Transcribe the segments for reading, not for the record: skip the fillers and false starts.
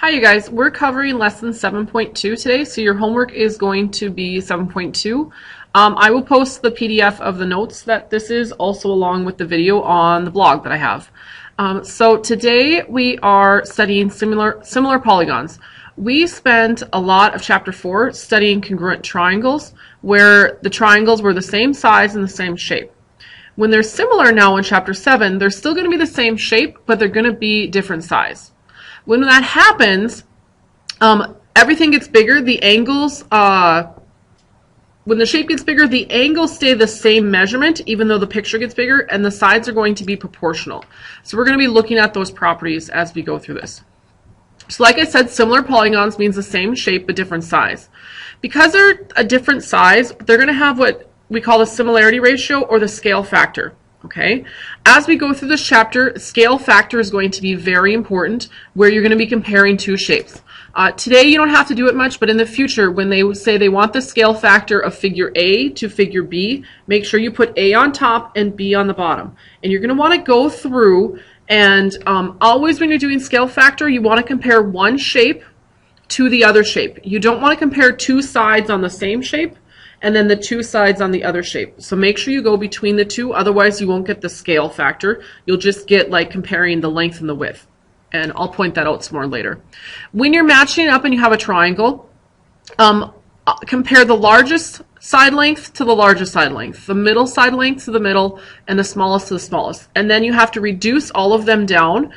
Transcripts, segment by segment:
Hi you guys, we're covering lesson 7.2 today, so your homework is going to be 7.2. I will post the PDF of the notes that this is also along with the video on the blog that I have. So today we are studying similar polygons. We spent a lot of chapter 4 studying congruent triangles, where the triangles were the same size and the same shape. When they're similar now in chapter 7, they're still going to be the same shape, but they're going to be different size. When that happens, everything gets bigger. The angles, when the shape gets bigger, the angles stay the same measurement, even though the picture gets bigger, and the sides are going to be proportional. So we're going to be looking at those properties as we go through this. So like I said, similar polygons means the same shape but different size. Because they're a different size, they're going to have what we call the similarity ratio or the scale factor. Okay, as we go through this chapter, scale factor is going to be very important, where you're going to be comparing two shapes. Today you don't have to do it much, but in the future, when they say they want the scale factor of figure A to figure B, make sure you put A on top and B on the bottom. And you're going to want to go through and always when you're doing scale factor, you want to compare one shape to the other shape. You don't want to compare two sides on the same shape and then the two sides on the other shape. So make sure you go between the two, otherwise you won't get the scale factor. You'll just get like comparing the length and the width. And I'll point that out some more later. When you're matching it up and you have a triangle, compare the largest side length to the largest side length, the middle side length to the middle, and the smallest to the smallest. And then you have to reduce all of them down.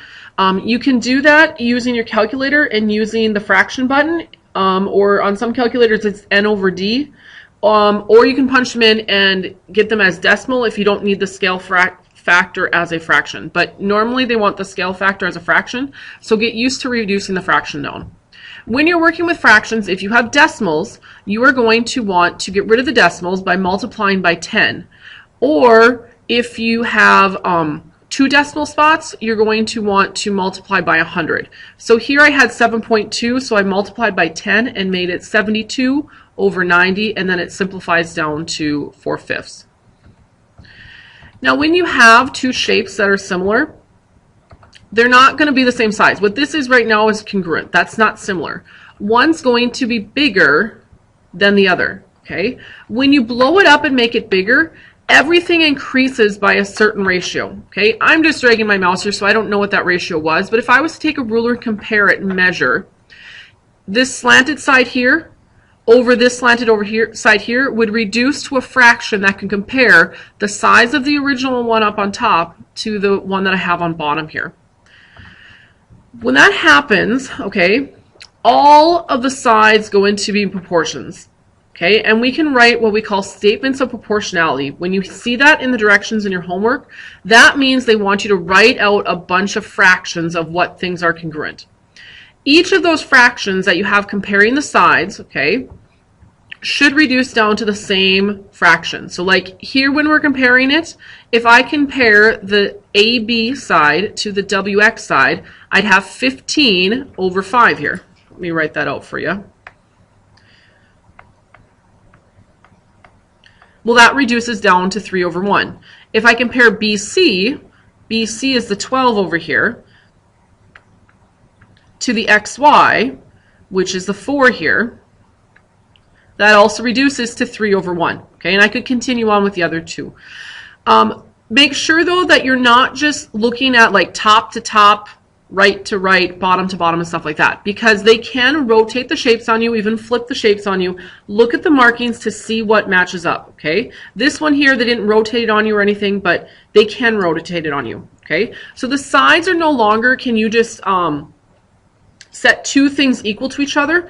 You can do that using your calculator and using the fraction button, or on some calculators it's N over D. Or you can punch them in and get them as decimal if you don't need the scale factor as a fraction. But normally they want the scale factor as a fraction, so get used to reducing the fraction down. When you're working with fractions, if you have decimals, you are going to want to get rid of the decimals by multiplying by 10. Or if you have two decimal spots, you're going to want to multiply by 100. So here I had 7.2, so I multiplied by 10 and made it 72 over 90, and then it simplifies down to 4/5. Now when you have two shapes that are similar, they're not going to be the same size. What this is right now is congruent. That's not similar. One's going to be bigger than the other. Okay? When you blow it up and make it bigger, everything increases by a certain ratio. Okay? I'm just dragging my mouse here, so I don't know what that ratio was, but if I was to take a ruler and compare it and measure, this slanted side here over this slanted side here would reduce to a fraction that can compare the size of the original one up on top to the one that I have on bottom here. When that happens, okay, all of the sides go into being proportions. Okay, and we can write what we call statements of proportionality. When you see that in the directions in your homework, that means they want you to write out a bunch of fractions of what things are congruent. Each of those fractions that you have comparing the sides, okay, should reduce down to the same fraction. So like here when we're comparing it, if I compare the AB side to the WX side, I'd have 15 over 5 here. Let me write that out for you. Well, that reduces down to 3 over 1. If I compare BC, BC is the 12 over here, to the XY, which is the 4 here, that also reduces to 3 over 1. Okay, and I could continue on with the other two. Make sure though that you're not just looking at like top to top, right to right, bottom to bottom and stuff like that, because they can rotate the shapes on you, even flip the shapes on you. Look at the markings to see what matches up. Okay, this one here, they didn't rotate it on you or anything, but they can rotate it on you. Okay, so the sides are no longer, can you just set two things equal to each other?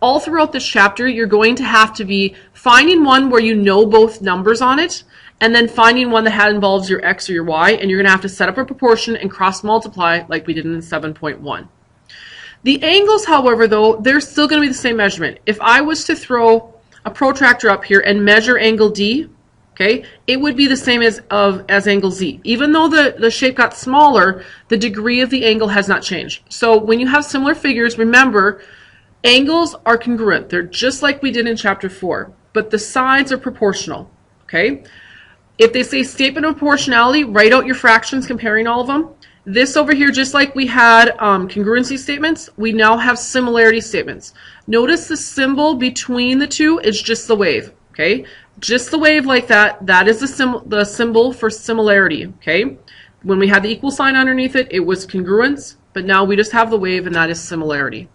All throughout this chapter, you're going to have to be finding one where you know both numbers on it, and then finding one that involves your x or your y, and you're going to have to set up a proportion and cross multiply like we did in 7.1. The angles, however, though, they're still going to be the same measurement. If I was to throw a protractor up here and measure angle D, okay, it would be the same as angle Z. Even though the shape got smaller, the degree of the angle has not changed. So when you have similar figures, remember, angles are congruent. They're just like we did in chapter 4, but the sides are proportional. Okay? If they say statement of proportionality, write out your fractions comparing all of them. This over here, just like we had congruency statements, we now have similarity statements. Notice the symbol between the two is just the wave, okay? Just the wave like that, that is the symbol for similarity, okay? When we had the equal sign underneath it, it was congruence, but now we just have the wave and that is similarity.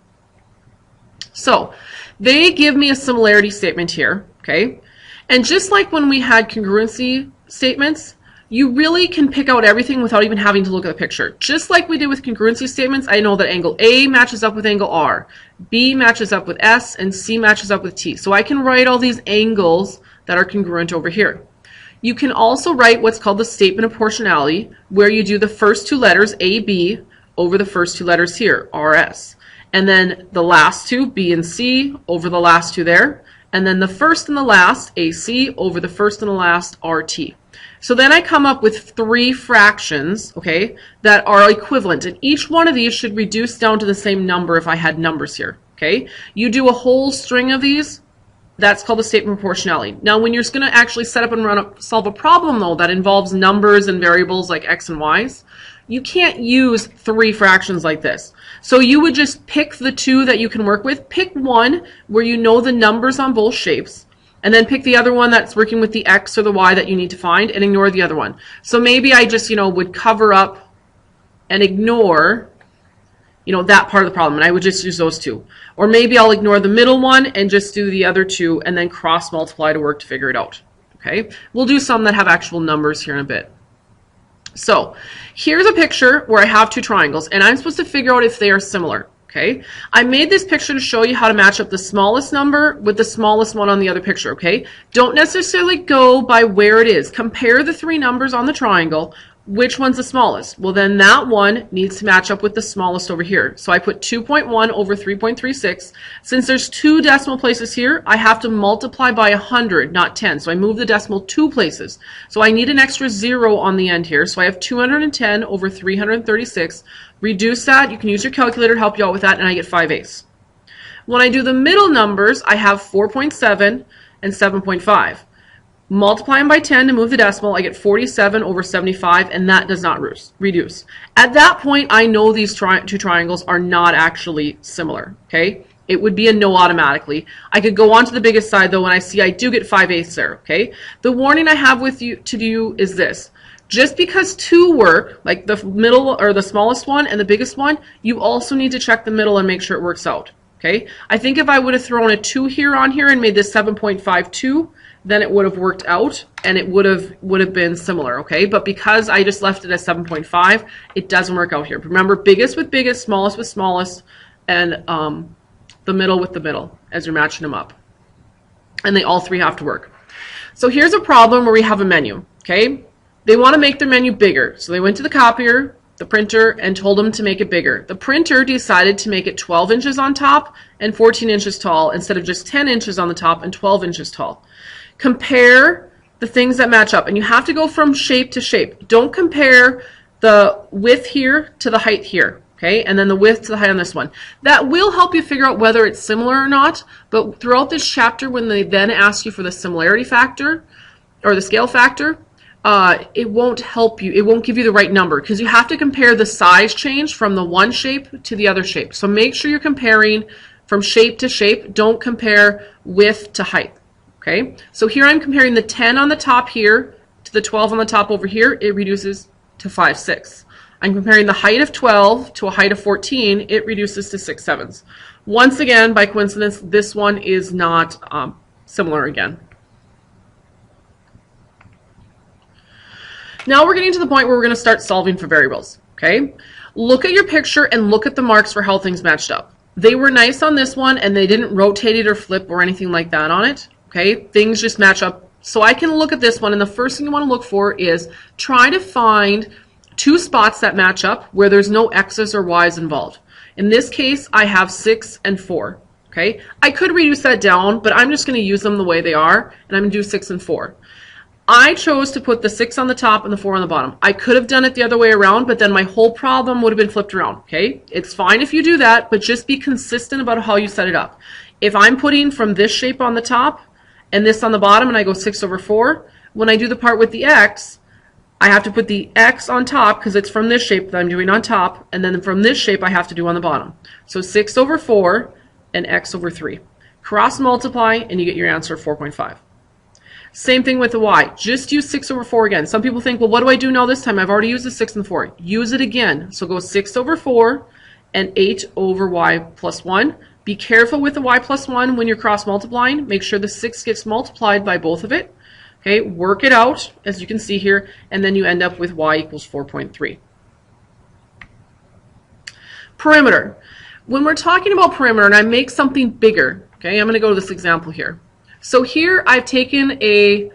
So they give me a similarity statement here, okay? And just like when we had congruency statements, you really can pick out everything without even having to look at the picture. Just like we did with congruency statements, I know that angle A matches up with angle R, B matches up with S, and C matches up with T. So I can write all these angles that are congruent over here. You can also write what's called the statement of proportionality, where you do the first two letters, A, B, over the first two letters here, R, S. And then the last two, B and C, over the last two there. And then the first and the last, AC, over the first and the last, RT. So then I come up with three fractions, okay, that are equivalent. And each one of these should reduce down to the same number if I had numbers here, okay? You do a whole string of these, that's called the statement of proportionality. Now, when you're going to actually set up and solve a problem, though, that involves numbers and variables like x and y's, you can't use three fractions like this. So you would just pick the two that you can work with. Pick one where you know the numbers on both shapes, and then pick the other one that's working with the x or the y that you need to find, and ignore the other one. So maybe I just, would cover up and ignore, that part of the problem, and I would just use those two. Or maybe I'll ignore the middle one and just do the other two and then cross multiply to work to figure it out. Okay? We'll do some that have actual numbers here in a bit. So here's a picture where I have two triangles, and I'm supposed to figure out if they are similar. Okay, I made this picture to show you how to match up the smallest number with the smallest one on the other picture. Okay, don't necessarily go by where it is. Compare the three numbers on the triangle. Which one's the smallest? Well, then that one needs to match up with the smallest over here. So I put 2.1 over 3.36. Since there's two decimal places here, I have to multiply by 100, not 10. So I move the decimal two places. So I need an extra 0 on the end here. So I have 210 over 336. Reduce that. You can use your calculator to help you out with that, and I get 5/8. When I do the middle numbers, I have 4.7 and 7.5. Multiply them by 10 to move the decimal, I get 47 over 75, and that does not reduce. At that point, I know these two triangles are not actually similar, okay? It would be a no automatically. I could go on to the biggest side, though, and I see I do get 5/8 there, okay? The warning I have with you to you is this. Just because two work, like the middle or the smallest one and the biggest one, you also need to check the middle and make sure it works out, okay? I think if I would have thrown a 2 here on here and made this 7.52, then it would have worked out and it would have been similar, okay? But because I just left it at 7.5, it doesn't work out here. Remember, biggest with biggest, smallest with smallest, and the middle with the middle as you're matching them up. And they all three have to work. So here's a problem where we have a menu, okay? They want to make their menu bigger. So they went to the copier, the printer, and told them to make it bigger. The printer decided to make it 12 inches on top and 14 inches tall instead of just 10 inches on the top and 12 inches tall. Compare the things that match up, and you have to go from shape to shape. Don't compare the width here to the height here, okay? And then the width to the height on this one. That will help you figure out whether it's similar or not, but throughout this chapter, when they then ask you for the similarity factor or the scale factor, it won't help you. It won't give you the right number because you have to compare the size change from the one shape to the other shape. So make sure you're comparing from shape to shape. Don't compare width to height. Okay, so here I'm comparing the 10 on the top here to the 12 on the top over here. It reduces to 5/6. I'm comparing the height of 12 to a height of 14. It reduces to 6/7. Once again, by coincidence, this one is not similar again. Now we're getting to the point where we're going to start solving for variables. Okay, look at your picture and look at the marks for how things matched up. They were nice on this one, and they didn't rotate it or flip or anything like that on it. Okay, things just match up. So I can look at this one, and the first thing you want to look for is try to find two spots that match up where there's no x's or y's involved. In this case, I have 6 and 4. Okay, I could reduce that down, but I'm just going to use them the way they are, and I'm going to do 6 and 4. I chose to put the 6 on the top and the 4 on the bottom. I could have done it the other way around, but then my whole problem would have been flipped around. Okay, it's fine if you do that, but just be consistent about how you set it up. If I'm putting from this shape on the top and this on the bottom, and I go 6 over 4, when I do the part with the x, I have to put the x on top because it's from this shape that I'm doing on top, and then from this shape I have to do on the bottom. So 6 over 4 and x over 3. Cross multiply and you get your answer 4.5. Same thing with the y. Just use 6 over 4 again. Some people think, well, what do I do now this time? I've already used the 6 and the 4. Use it again. So go 6 over 4 and 8 over y plus 1. Be careful with the y plus 1 when you're cross multiplying. Make sure the 6 gets multiplied by both of it. Okay, work it out, as you can see here, and then you end up with y equals 4.3. Perimeter. When we're talking about perimeter and I make something bigger, okay, I'm going to go to this example here. So here I've taken a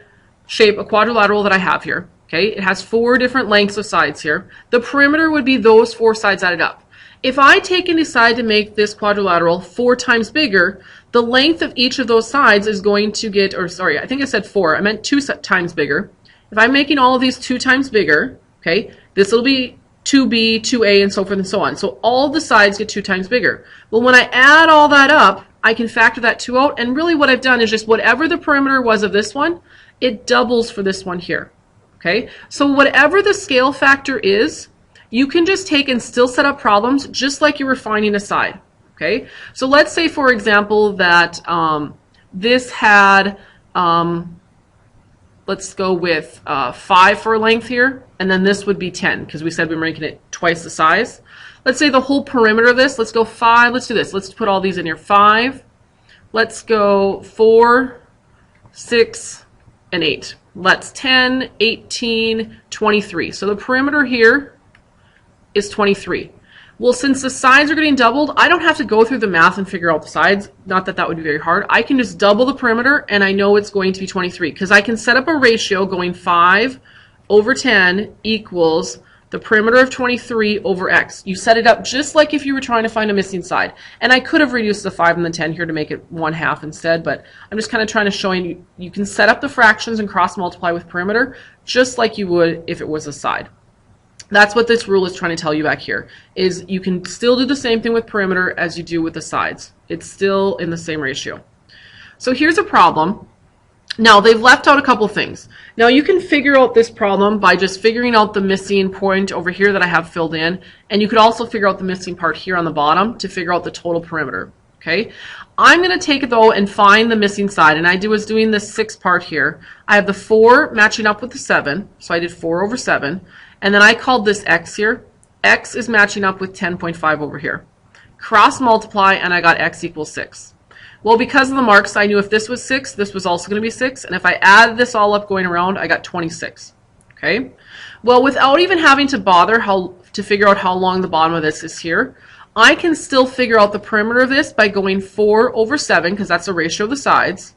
shape, a quadrilateral that I have here. Okay, it has 4 different lengths of sides here. The perimeter would be those 4 sides added up. If I take and decide to make this quadrilateral 4 times bigger, the length of each of those sides is going to get, or sorry, I think I said 4. I meant 2 times bigger. If I'm making all of these 2 times bigger, okay, this will be 2b, 2a, and so forth and so on. So all the sides get 2 times bigger. Well, when I add all that up, I can factor that 2 out, and really what I've done is just whatever the perimeter was of this one, it doubles for this one here. Okay, so whatever the scale factor is, you can just take and still set up problems just like you were finding a side. Okay, so let's say, for example, that this had, let's go with 5 for length here, and then this would be 10 because we said we were making it twice the size. Let's say the whole perimeter of this, let's go 5, let's do this. Let's put all these in here. 5, let's go 4, 6, and 8. That's 10, 18, 23. So the perimeter here is 23. Well, since the sides are getting doubled, I don't have to go through the math and figure out the sides. Not that that would be very hard. I can just double the perimeter and I know it's going to be 23 because I can set up a ratio going 5 over 10 equals the perimeter of 23 over x. You set it up just like if you were trying to find a missing side. And I could have reduced the 5 and the 10 here to make it 1/2 instead, but I'm just kind of trying to show you, you can set up the fractions and cross multiply with perimeter just like you would if it was a side. That's what this rule is trying to tell you back here, is you can still do the same thing with perimeter as you do with the sides. It's still in the same ratio. So here's a problem. Now, they've left out a couple things. Now, you can figure out this problem by just figuring out the missing point over here that I have filled in, and you could also figure out the missing part here on the bottom to figure out the total perimeter. Okay, I'm going to take it though and find the missing side, and I was doing this 6 part here. I have the 4 matching up with the 7, so I did 4 over 7, and then I called this x here. X is matching up with 10.5 over here. Cross multiply, and I got x equals 6. Well, because of the marks, I knew if this was 6, this was also going to be 6, and if I add this all up going around, I got 26. Okay. Well, without even having to bother to figure out how long the bottom of this is here, I can still figure out the perimeter of this by going 4 over 7, because that's the ratio of the sides,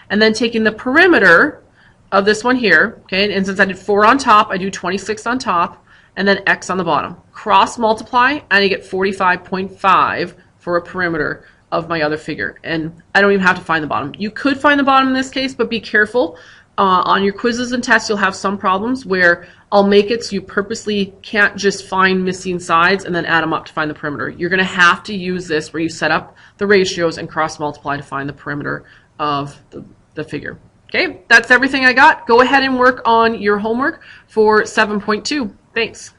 and then taking the perimeter of this one here, okay, and since I did 4 on top, I do 26 on top, and then x on the bottom. Cross multiply, and I get 45.5 for a perimeter of my other figure, and I don't even have to find the bottom. You could find the bottom in this case, but be careful. On your quizzes and tests, you'll have some problems where I'll make it so you purposely can't just find missing sides and then add them up to find the perimeter. You're going to have to use this where you set up the ratios and cross multiply to find the perimeter of the figure. Okay, that's everything I got. Go ahead and work on your homework for 7.2. Thanks.